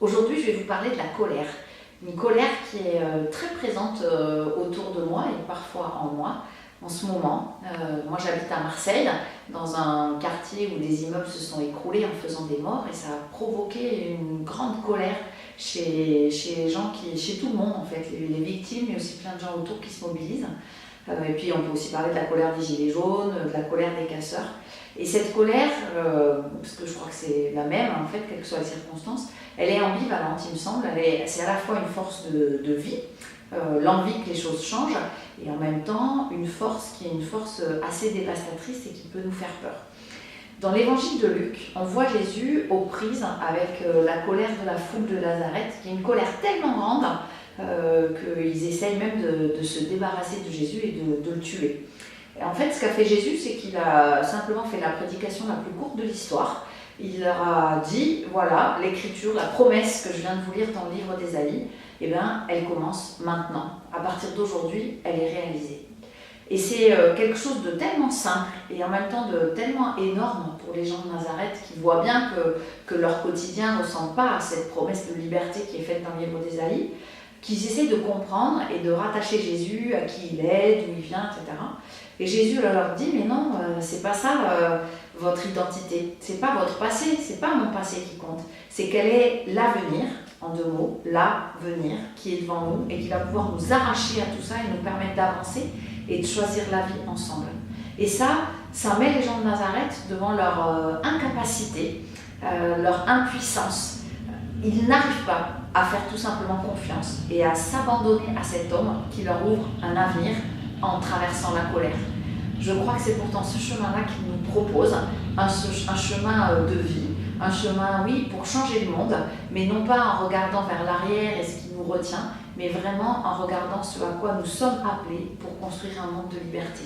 Aujourd'hui, je vais vous parler de la colère. Une colère qui est très présente autour de moi et parfois en moi en ce moment. Moi, j'habite à Marseille, dans un quartier où des immeubles se sont écroulés en faisant des morts et ça a provoqué une grande colère chez les gens, chez tout le monde en fait, les victimes, mais aussi plein de gens autour qui se mobilisent. Et puis on peut aussi parler de la colère des gilets jaunes, de la colère des casseurs. Et cette colère, parce que je crois que c'est la même en fait, quelles que soient les circonstances, elle est ambivalente il me semble, c'est à la fois une force de vie, l'envie que les choses changent, et en même temps une force qui est une force assez dévastatrice et qui peut nous faire peur. Dans l'évangile de Luc, on voit Jésus aux prises avec la colère de la foule de Nazareth, qui est une colère tellement grande qu'ils essayent même de se débarrasser de Jésus et de le tuer. Et en fait, ce qu'a fait Jésus, c'est qu'il a simplement fait la prédication la plus courte de l'histoire. Il leur a dit, voilà, l'écriture, la promesse que je viens de vous lire dans le livre d'Ésaïe, eh bien, elle commence maintenant. À partir d'aujourd'hui, elle est réalisée. Et c'est quelque chose de tellement simple et en même temps de tellement énorme pour les gens de Nazareth qui voient bien que leur quotidien ne ressemble pas à cette promesse de liberté qui est faite dans le livre d'Ésaïe, qu'ils essaient de comprendre et de rattacher Jésus à qui il est, d'où il vient, etc. Et Jésus leur dit, mais non, c'est pas ça votre identité, c'est pas votre passé, c'est pas mon passé qui compte, c'est quel est l'avenir, en deux mots, l'avenir qui est devant nous et qui va pouvoir nous arracher à tout ça et nous permettre d'avancer et de choisir la vie ensemble. Et ça met les gens de Nazareth devant leur incapacité, leur impuissance. Ils n'arrivent pas à faire tout simplement confiance et à s'abandonner à cet homme qui leur ouvre un avenir en traversant la colère. Je crois que c'est pourtant ce chemin-là qu'il nous propose, un chemin de vie, un chemin, oui, pour changer le monde, mais non pas en regardant vers l'arrière et ce qui nous retient, mais vraiment en regardant ce à quoi nous sommes appelés pour construire un monde de liberté.